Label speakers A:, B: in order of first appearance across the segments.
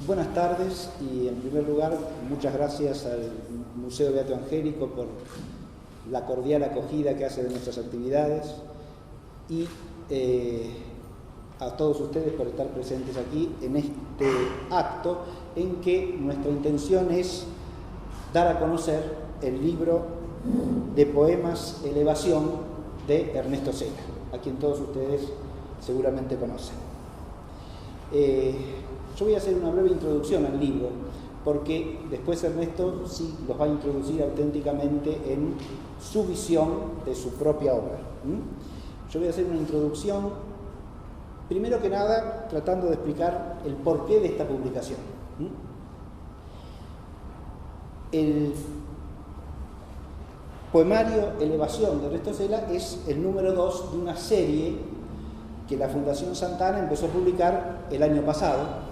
A: Buenas tardes y en primer lugar muchas gracias al Museo Beato Angélico por la cordial acogida que hace de nuestras actividades y a todos ustedes por estar presentes aquí en este acto en que nuestra intención es dar a conocer el libro de poemas Elevación de Ernesto Sena, a quien todos ustedes seguramente conocen. Yo voy a hacer una breve introducción al libro, porque después Ernesto sí los va a introducir auténticamente en su visión de su propia obra. Yo voy a hacer una introducción, primero que nada, tratando de explicar el porqué de esta publicación. El poemario Elevación de Ernesto Sena es el número 2 de una serie que la Fundación Santana empezó a publicar el año pasado,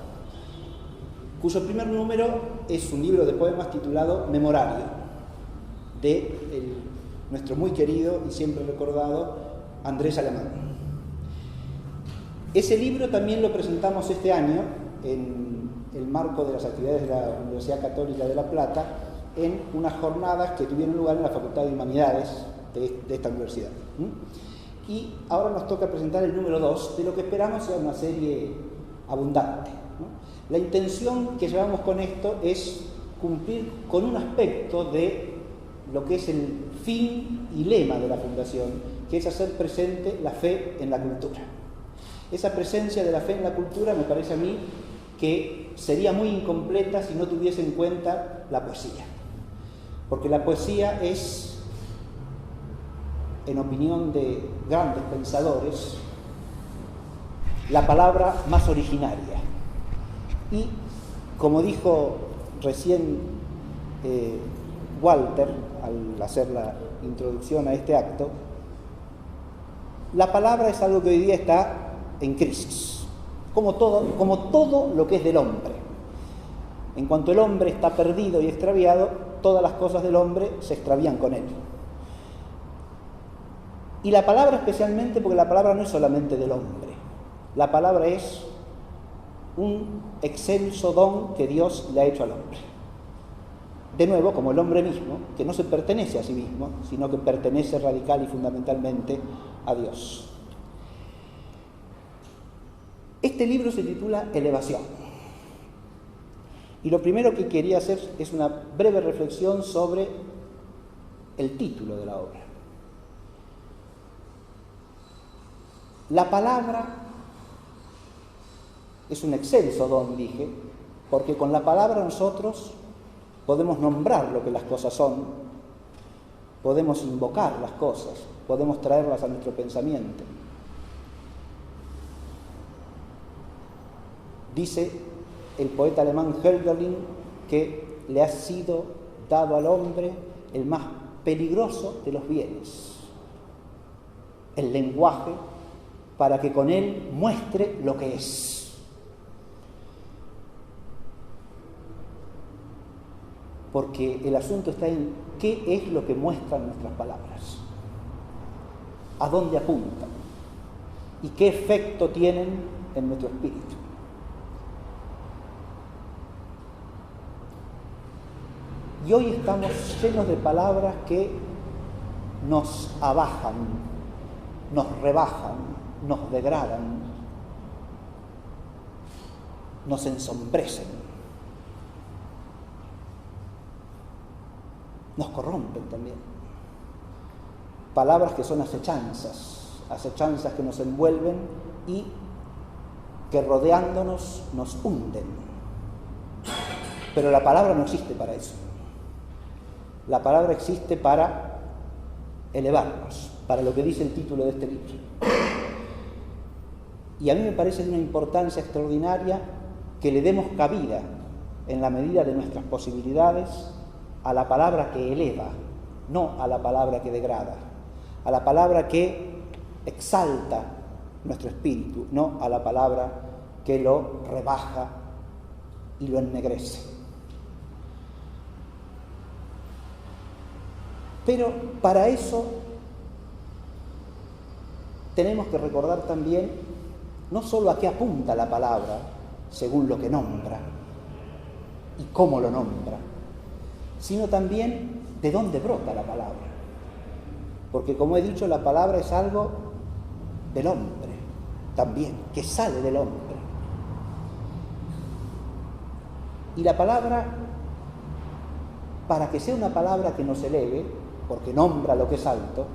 A: cuyo primer número es un libro de poemas titulado Memorario, de nuestro muy querido y siempre recordado Andrés Alemán. Ese libro también lo presentamos este año en el marco de las actividades de la Universidad Católica de La Plata, en unas jornadas que tuvieron lugar en la Facultad de Humanidades de esta universidad. Y ahora nos toca presentar el número 2 de lo que esperamos sea una serie abundante. La intención que llevamos con esto es cumplir con un aspecto de lo que es el fin y lema de la Fundación, que es hacer presente la fe en la cultura. Esa presencia de la fe en la cultura me parece a mí que sería muy incompleta si no tuviese en cuenta la poesía. Porque la poesía es, en opinión de grandes pensadores, la palabra más originaria. Y, como dijo recién Walter, al hacer la introducción a este acto, la palabra es algo que hoy día está en crisis, como todo lo que es del hombre. En cuanto el hombre está perdido y extraviado, todas las cosas del hombre se extravían con él. Y la palabra especialmente, porque la palabra no es solamente del hombre, la palabra es un excelso don que Dios le ha hecho al hombre. De nuevo, como el hombre mismo, que no se pertenece a sí mismo, sino que pertenece radical y fundamentalmente a Dios. Este libro se titula Elevación. Y lo primero que quería hacer es una breve reflexión sobre el título de la obra. La palabra es un excelso don, dije, porque con la palabra nosotros podemos nombrar lo que las cosas son, podemos invocar las cosas, podemos traerlas a nuestro pensamiento. Dice el poeta alemán Hölderlin que le ha sido dado al hombre el más peligroso de los bienes, el lenguaje, para que con él muestre lo que es. Porque el asunto está en qué es lo que muestran nuestras palabras, a dónde apuntan y qué efecto tienen en nuestro espíritu. Y hoy estamos llenos de palabras que nos abajan, nos rebajan, nos degradan, nos ensombrecen, nos corrompen también. Palabras que son acechanzas que nos envuelven y que rodeándonos nos hunden. Pero la palabra no existe para eso. La palabra existe para elevarnos, para lo que dice el título de este libro. Y a mí me parece de una importancia extraordinaria que le demos cabida, en la medida de nuestras posibilidades, a la palabra que eleva, no a la palabra que degrada, a la palabra que exalta nuestro espíritu, no a la palabra que lo rebaja y lo ennegrece. Pero para eso tenemos que recordar también no solo a qué apunta la palabra, según lo que nombra, y cómo lo nombra, sino también de dónde brota la palabra. Porque, como he dicho, la palabra es algo del hombre también, que sale del hombre. Y la palabra, para que sea una palabra que nos eleve, porque nombra lo que es alto,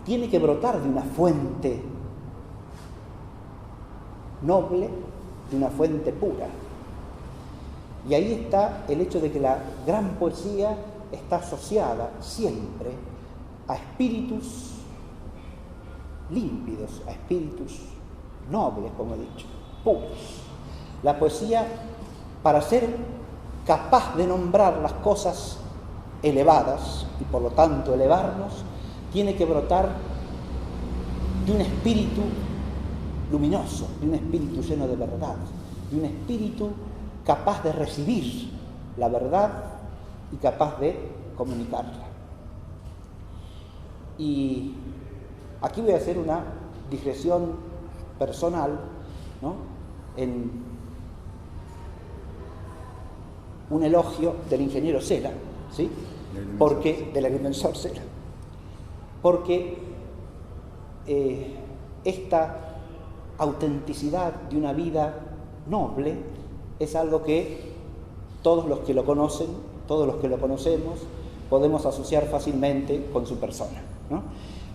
A: tiene que brotar de una fuente noble, de una fuente pura. Y ahí está el hecho de que la gran poesía está asociada siempre a espíritus límpidos, a espíritus nobles, como he dicho, puros. La poesía, para ser capaz de nombrar las cosas elevadas y por lo tanto elevarnos, tiene que brotar de un espíritu luminoso, de un espíritu lleno de verdad, de un espíritu capaz de recibir la verdad y capaz de comunicarla. Y aquí voy a hacer una digresión personal, ¿no?, en un elogio del ingeniero Cela, ¿sí?, del agrimensor Cela, porque esta autenticidad de una vida noble es algo que todos los que lo conocen, todos los que lo conocemos, podemos asociar fácilmente con su persona, ¿no?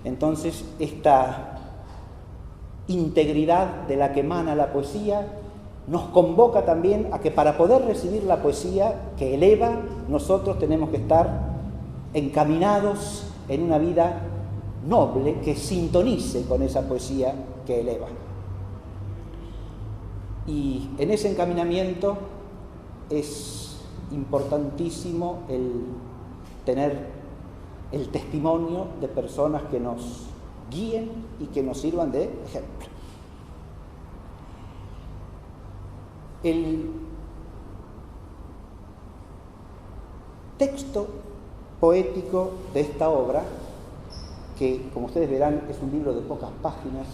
A: Entonces, esta integridad de la que emana la poesía nos convoca también a que para poder recibir la poesía que eleva, nosotros tenemos que estar encaminados en una vida noble que sintonice con esa poesía que eleva. Y en ese encaminamiento es importantísimo el tener el testimonio de personas que nos guíen y que nos sirvan de ejemplo. El texto poético de esta obra, que como ustedes verán es un libro de pocas páginas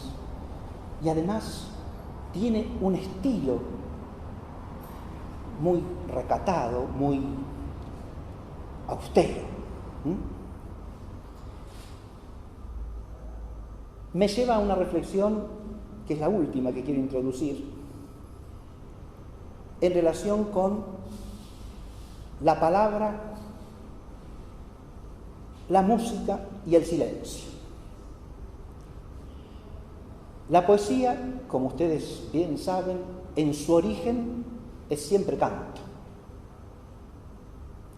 A: y además tiene un estilo muy recatado, muy austero, me lleva a una reflexión que es la última que quiero introducir en relación con la palabra, la música y el silencio. La poesía, como ustedes bien saben, en su origen es siempre canto.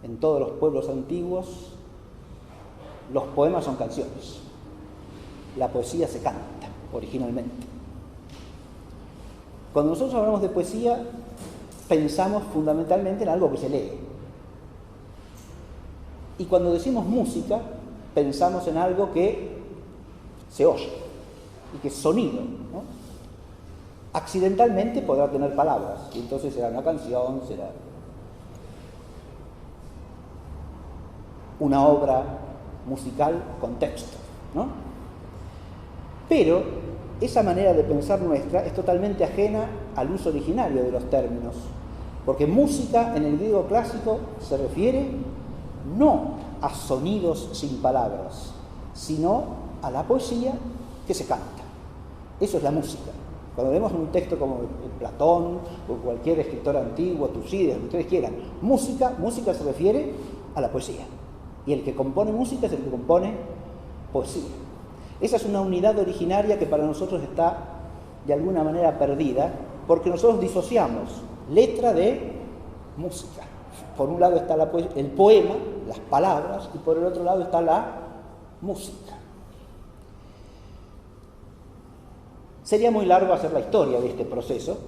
A: En todos los pueblos antiguos los poemas son canciones. La poesía se canta originalmente. Cuando nosotros hablamos de poesía, pensamos fundamentalmente en algo que se lee. Y cuando decimos música, pensamos en algo que se oye y que es sonido, ¿no? Accidentalmente podrá tener palabras, y entonces será una canción, será una obra musical con texto, ¿no? Pero esa manera de pensar nuestra es totalmente ajena al uso originario de los términos, porque música en el griego clásico se refiere no a sonidos sin palabras, sino a la poesía que se canta. Eso es la música. Cuando vemos un texto como Platón o cualquier escritor antiguo, Tucídides, lo que ustedes quieran, música se refiere a la poesía. Y el que compone música es el que compone poesía. Esa es una unidad originaria que para nosotros está de alguna manera perdida, porque nosotros disociamos letra de música. Por un lado está el poema, las palabras, y por el otro lado está la música. Sería muy largo hacer la historia de este proceso,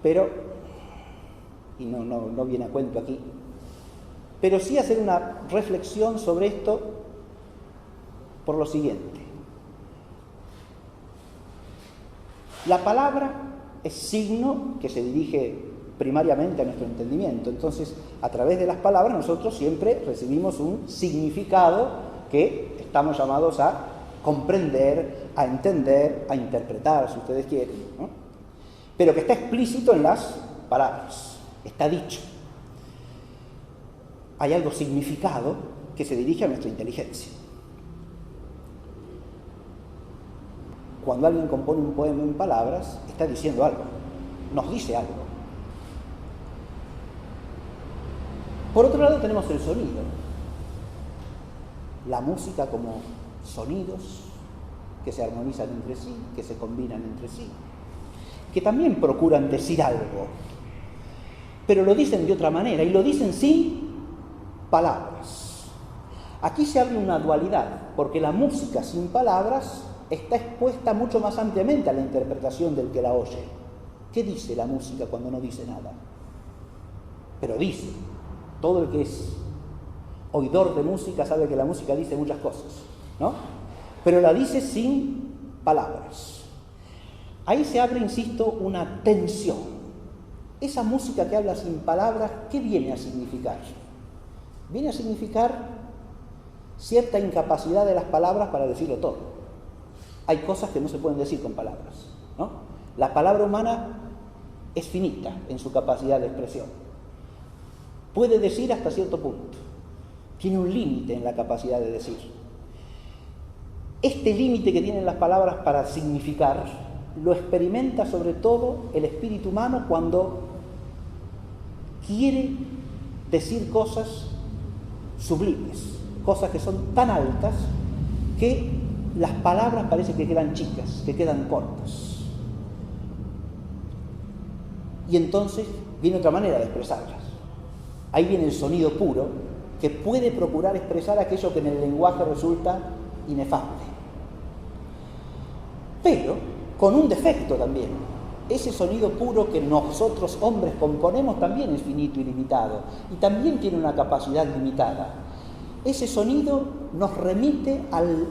A: pero, y no viene a cuento aquí, pero sí hacer una reflexión sobre esto por lo siguiente. La palabra es signo que se dirige primariamente a nuestro entendimiento. Entonces, a través de las palabras nosotros siempre recibimos un significado que estamos llamados a comprender, a entender, a interpretar, si ustedes quieren, ¿no? Pero que está explícito en las palabras. está dicho. Hay algo significado que se dirige a nuestra inteligencia. Cuando alguien compone un poema en palabras, está diciendo algo, nos dice algo. Por otro lado tenemos el sonido, la música como sonidos que se armonizan entre sí, que se combinan entre sí, que también procuran decir algo, pero lo dicen de otra manera y lo dicen sin palabras. Aquí se abre una dualidad, porque la música sin palabras está expuesta mucho más ampliamente a la interpretación del que la oye. ¿Qué dice la música cuando no dice nada? Pero dice. Todo el que es oidor de música sabe que la música dice muchas cosas, ¿no? Pero la dice sin palabras. Ahí se abre, insisto, una tensión. Esa música que habla sin palabras, ¿qué viene a significar? Viene a significar cierta incapacidad de las palabras para decirlo todo. Hay cosas que no se pueden decir con palabras, ¿no? La palabra humana es finita en su capacidad de expresión. Puede decir hasta cierto punto. Tiene un límite en la capacidad de decir. Este límite que tienen las palabras para significar lo experimenta sobre todo el espíritu humano cuando quiere decir cosas sublimes, cosas que son tan altas que las palabras parece que quedan chicas, que quedan cortas. Y entonces viene otra manera de expresarlas. Ahí viene el sonido puro, que puede procurar expresar aquello que en el lenguaje resulta inefable. Pero con un defecto también. Ese sonido puro que nosotros hombres componemos también es finito y limitado, y también tiene una capacidad limitada. Ese sonido nos remite al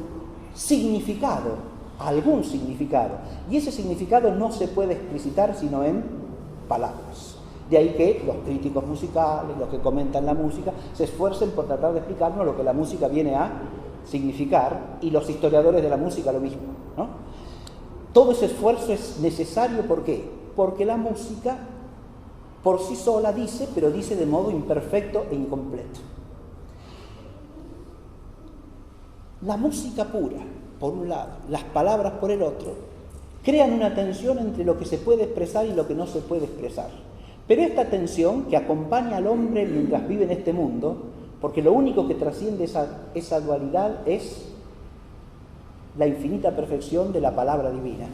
A: significado, a algún significado, y ese significado no se puede explicitar sino en palabras. De ahí que los críticos musicales, los que comentan la música, se esfuercen por tratar de explicarnos lo que la música viene a significar, y los historiadores de la música lo mismo, ¿no? Todo ese esfuerzo es necesario, ¿por qué? Porque la música por sí sola dice, pero dice de modo imperfecto e incompleto. La música pura, por un lado, las palabras por el otro, crean una tensión entre lo que se puede expresar y lo que no se puede expresar. Pero esta tensión que acompaña al hombre mientras vive en este mundo, porque lo único que trasciende esa dualidad es la infinita perfección de la palabra divina.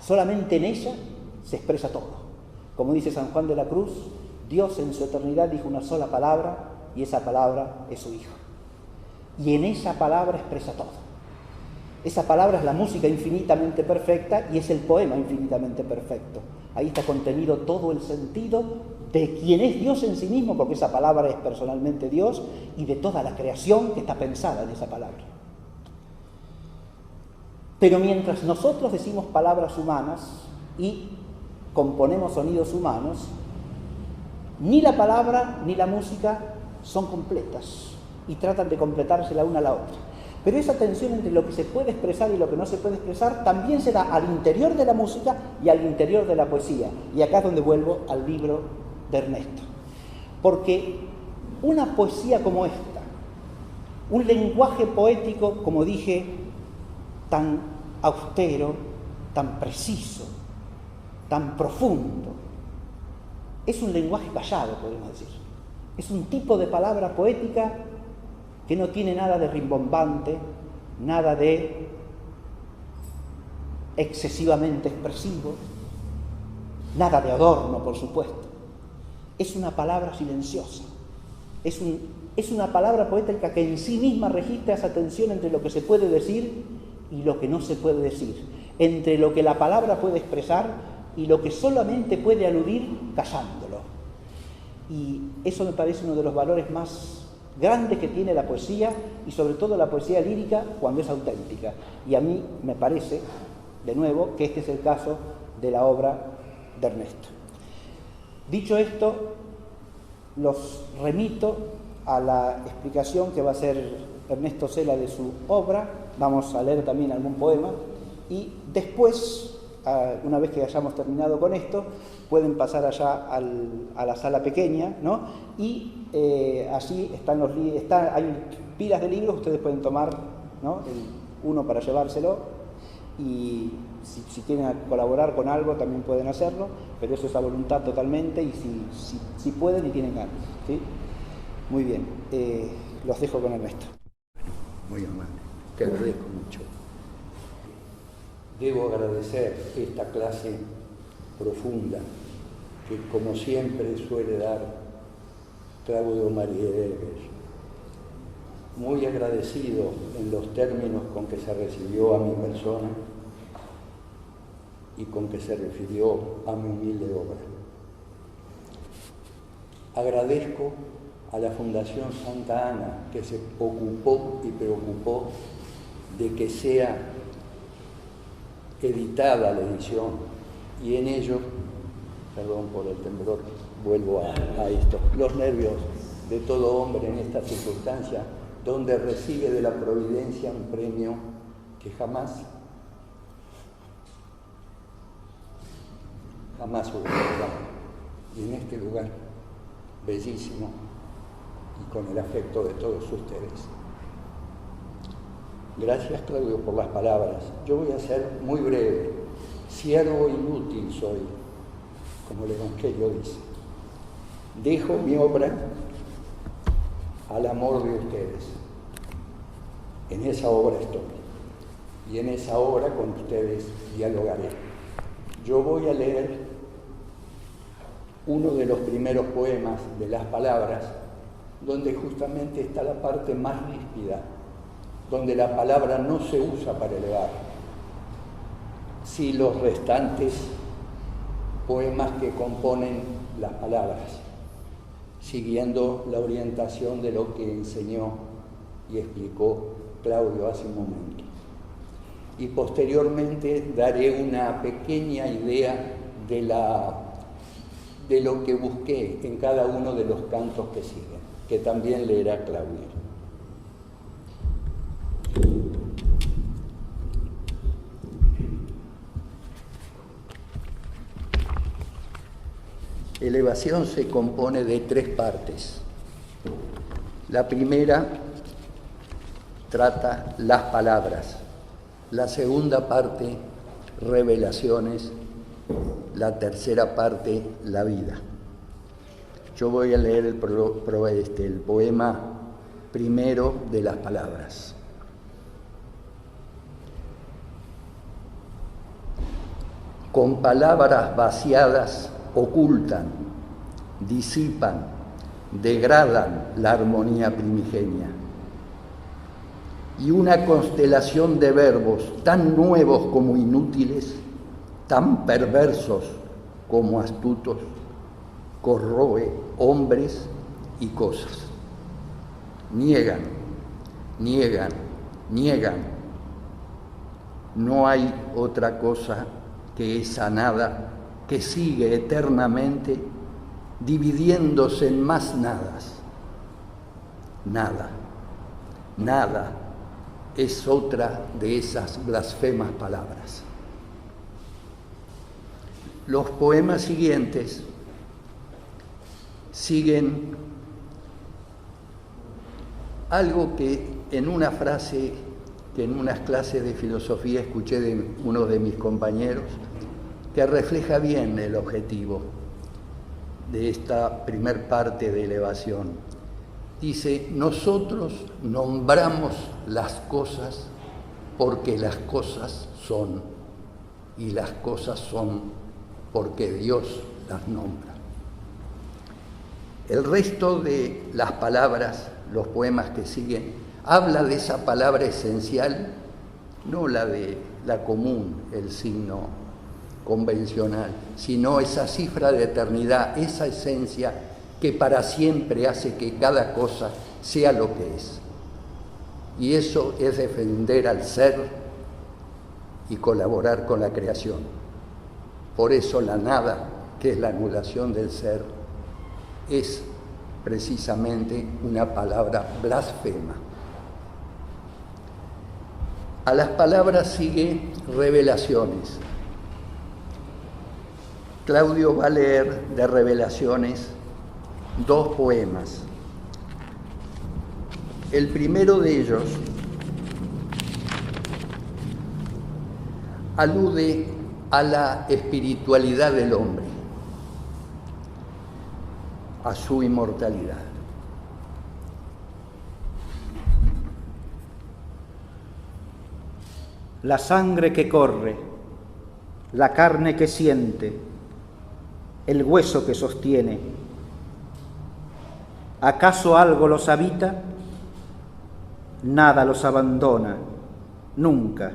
A: Solamente en ella se expresa todo. Como dice San Juan de la Cruz, Dios en su eternidad dijo una sola palabra, y esa palabra es su Hijo. Y en esa palabra expresa todo. Esa palabra es la música infinitamente perfecta y es el poema infinitamente perfecto. Ahí está contenido todo el sentido de quién es Dios en sí mismo, porque esa palabra es personalmente Dios, y de toda la creación que está pensada en esa palabra. Pero mientras nosotros decimos palabras humanas y componemos sonidos humanos, ni la palabra ni la música son completas y tratan de completarse la una a la otra. Pero esa tensión entre lo que se puede expresar y lo que no se puede expresar también se da al interior de la música y al interior de la poesía. Y acá es donde vuelvo al libro de Ernesto. Porque una poesía como esta, un lenguaje poético, como dije, tan austero, tan preciso, tan profundo, es un lenguaje callado, podemos decir. Es un tipo de palabra poética que no tiene nada de rimbombante, nada de excesivamente expresivo, nada de adorno, por supuesto. Es una palabra silenciosa, es una palabra poética que en sí misma registra esa tensión entre lo que se puede decir y lo que no se puede decir, entre lo que la palabra puede expresar y lo que solamente puede aludir callándolo. Y eso me parece uno de los valores más grandes que tiene la poesía, y sobre todo la poesía lírica cuando es auténtica. Y a mí me parece, de nuevo, que este es el caso de la obra de Ernesto. Dicho esto, los remito a la explicación que va a hacer Ernesto Cela de su obra. Vamos a leer también algún poema y después una vez que hayamos terminado con esto, pueden pasar allá a la sala pequeña, ¿no? Y allí están hay pilas de libros, ustedes pueden tomar, ¿no? Uno para llevárselo, y si quieren colaborar con algo también pueden hacerlo, pero eso es a voluntad totalmente, y si pueden y tienen ganas, ¿sí? Muy bien, los dejo con Ernesto.
B: Muy amable, te agradezco mucho. Debo agradecer esta clase profunda que, como siempre, suele dar Claudio Mariederger. Muy agradecido en los términos con que se recibió a mi persona y con que se refirió a mi humilde obra. Agradezco a la Fundación Santa Ana, que se ocupó y preocupó de que sea editada la edición, y en ello, perdón por el temblor, vuelvo a esto, los nervios de todo hombre en esta circunstancia, donde recibe de la providencia un premio que jamás hubiera dado. Y en este lugar bellísimo y con el afecto de todos ustedes. Gracias, Claudio, por las palabras. Yo voy a ser muy breve. Siervo inútil soy, como el Evangelio dice. Dejo mi obra al amor de ustedes. En esa obra estoy. Y en esa obra con ustedes dialogaré. Yo voy a leer uno de los primeros poemas de Las Palabras, donde justamente está la parte más ríspida, donde la palabra no se usa para elevar. Sí, los restantes poemas que componen las palabras, siguiendo la orientación de lo que enseñó y explicó Claudio hace un momento. Y posteriormente daré una pequeña idea de lo que busqué en cada uno de los cantos que siguen, que también leerá Claudio. Elevación se compone de 3 partes. La primera trata las palabras, la segunda parte, revelaciones, la tercera parte, la vida. Yo voy a leer el poema primero de las palabras. Con palabras vaciadas ocultan, disipan, degradan la armonía primigenia. Y una constelación de verbos tan nuevos como inútiles, tan perversos como astutos, corroe hombres y cosas. Niegan, niegan, niegan. No hay otra cosa que esa nada que sigue eternamente dividiéndose en más nadas. Nada, nada es otra de esas blasfemas palabras. Los poemas siguientes siguen algo que en una frase que en unas clases de filosofía escuché de uno de mis compañeros, que refleja bien el objetivo de esta primer parte de elevación. Dice, nosotros nombramos las cosas porque las cosas son, y las cosas son porque Dios las nombra. El resto de las palabras, los poemas que siguen, habla de esa palabra esencial, no la de la común, el signo convencional, sino esa cifra de eternidad, esa esencia que para siempre hace que cada cosa sea lo que es. Y eso es defender al ser y colaborar con la creación. Por eso la nada, que es la anulación del ser, es precisamente una palabra blasfema. A las palabras sigue revelaciones. Claudio va a leer de Revelaciones 2 poemas. El primero de ellos alude a la espiritualidad del hombre, a su inmortalidad.
A: La sangre que corre, la carne que siente, el hueso que sostiene, ¿acaso algo los habita? Nada los abandona, nunca.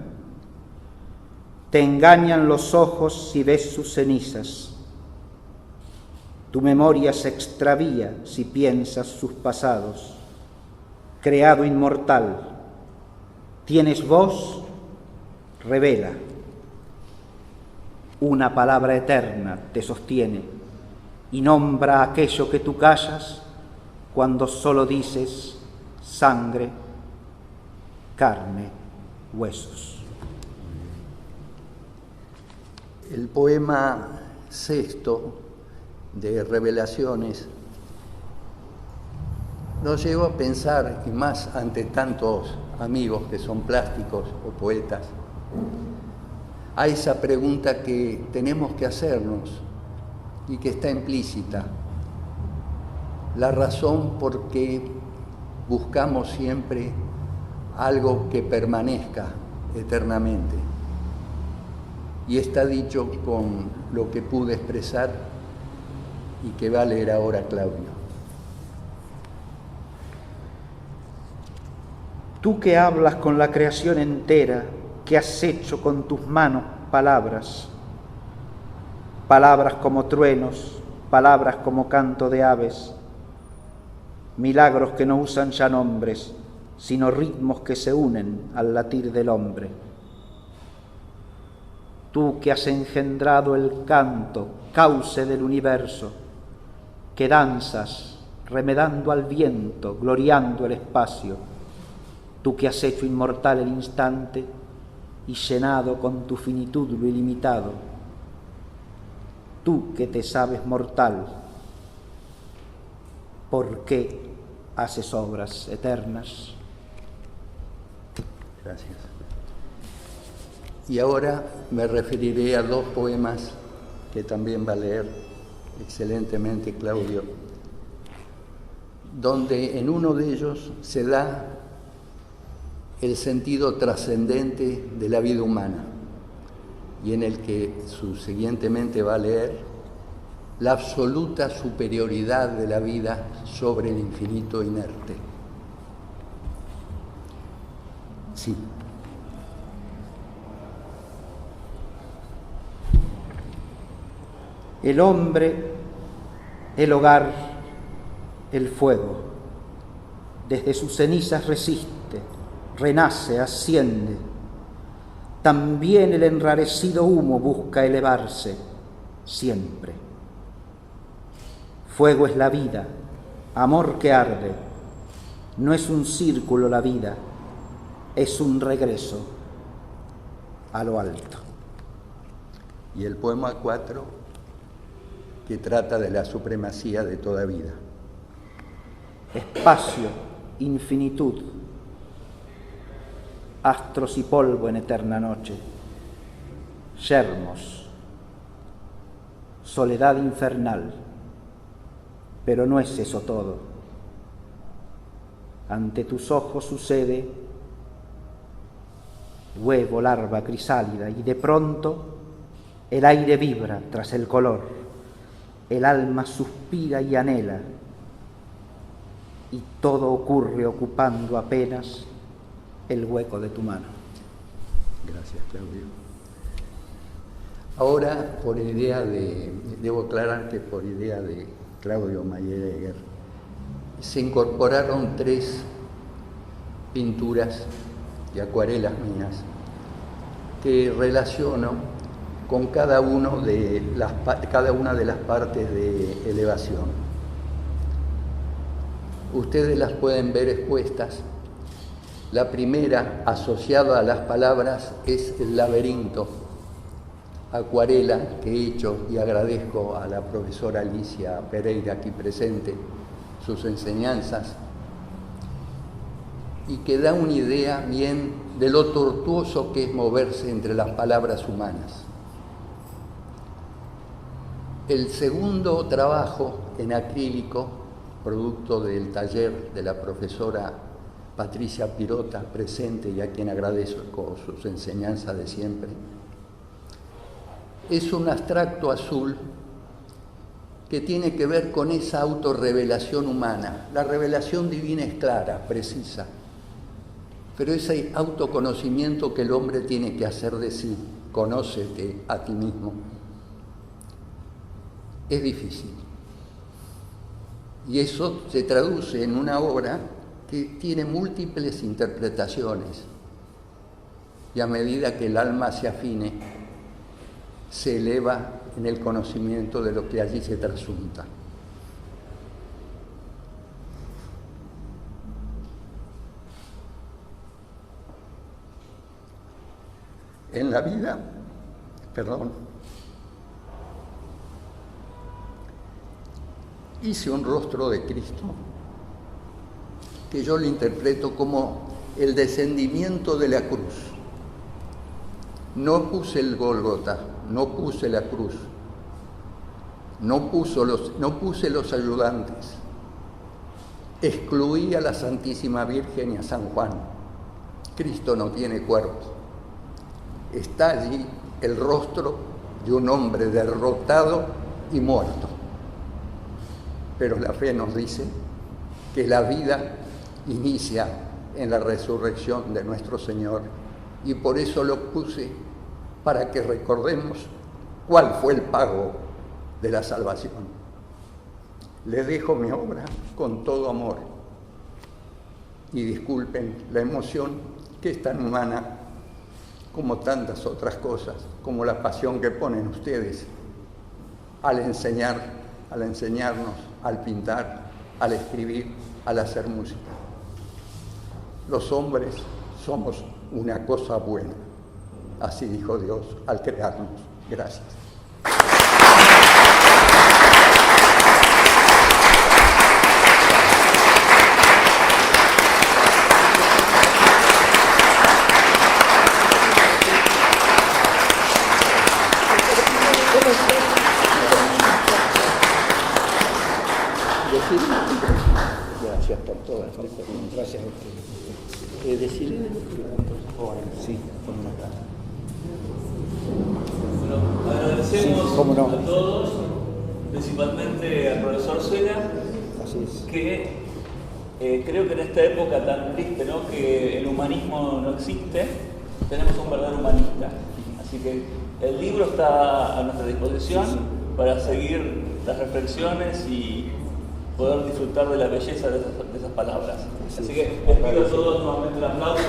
A: Te engañan los ojos si ves sus cenizas. Tu memoria se extravía si piensas sus pasados. Creado inmortal, ¿tienes voz? Revela. Una palabra eterna te sostiene y nombra aquello que tú callas cuando solo dices sangre, carne, huesos.
B: El poema sexto de Revelaciones nos lleva a pensar, y más ante tantos amigos que son plásticos o poetas, a esa pregunta que tenemos que hacernos y que está implícita: la razón por qué buscamos siempre algo que permanezca eternamente. Y está dicho con lo que pude expresar y que va a leer ahora Claudio.
A: Tú que hablas con la creación entera, que has hecho con tus manos palabras, palabras como truenos, palabras como canto de aves, milagros que no usan ya nombres, sino ritmos que se unen al latir del hombre. Tú que has engendrado el canto, cauce del universo, que danzas, remedando al viento, gloriando el espacio, tú que has hecho inmortal el instante y llenado con tu finitud lo ilimitado, tú que te sabes mortal, ¿por qué haces obras eternas?
B: Gracias. Y ahora me referiré a 2 poemas que también va a leer excelentemente Claudio, donde en uno de ellos se da el sentido trascendente de la vida humana y en el que subsiguientemente va a leer la absoluta superioridad de la vida sobre el infinito inerte. Sí.
A: El hombre, el hogar, el fuego, desde sus cenizas resiste, renace, asciende. También el enrarecido humo busca elevarse, siempre. Fuego es la vida, amor que arde. No es un círculo la vida, es un regreso a lo alto.
B: Y el poema 4, que trata de la supremacía de toda vida.
A: Espacio, infinitud, astros y polvo en eterna noche, yermos, soledad infernal, pero no es eso todo. Ante tus ojos sucede huevo, larva, crisálida, y de pronto el aire vibra tras el color. El alma suspira y anhela, y todo ocurre ocupando apenas el hueco de tu mano.
B: Gracias, Claudio. Ahora, debo aclarar que por idea de Claudio Mayeregger, se incorporaron 3 pinturas y acuarelas mías que relaciono con cada una de las partes de elevación. Ustedes las pueden ver expuestas. La primera, asociada a las palabras, es el laberinto, acuarela que he hecho, y agradezco a la profesora Alicia Pereira aquí presente sus enseñanzas, y que da una idea bien de lo tortuoso que es moverse entre las palabras humanas. El segundo trabajo en acrílico, producto del taller de la profesora Patricia Pirota, presente y a quien agradezco sus enseñanzas de siempre, es un abstracto azul que tiene que ver con esa autorrevelación humana. La revelación divina es clara, precisa, pero ese autoconocimiento que el hombre tiene que hacer de sí, conócete a ti mismo, es difícil. Y eso se traduce en una obra que tiene múltiples interpretaciones, y a medida que el alma se afine, se eleva en el conocimiento de lo que allí se trasunta. En la vida, hice un rostro de Cristo que yo lo interpreto como el descendimiento de la cruz. No puse el Gólgota, no puse la cruz, no puse los ayudantes, excluí a la Santísima Virgen y a San Juan. Cristo no tiene cuerpo. Está allí el rostro de un hombre derrotado y muerto. Pero la fe nos dice que la vida inicia en la resurrección de nuestro Señor, y por eso lo puse, para que recordemos cuál fue el pago de la salvación. Le dejo mi obra con todo amor, y disculpen la emoción, que es tan humana como tantas otras cosas, como la pasión que ponen ustedes al enseñarnos, al pintar, al escribir, al hacer música. Los hombres somos una cosa buena, así dijo Dios al crearnos. Gracias. Gracias por todas. Gracias a ustedes. Decirle sí, con una cara.
C: Bueno, agradecemos
A: Sí, cómo no.
C: a todos, principalmente al profesor Suena,
A: Así es.
C: que creo que en esta época tan triste, ¿no?, que el humanismo no existe, tenemos un verdadero humanista. Así que el libro está a nuestra disposición, sí, para seguir las reflexiones y poder disfrutar de la belleza de esas palabras. Así que les pido a todos nuevamente un aplauso.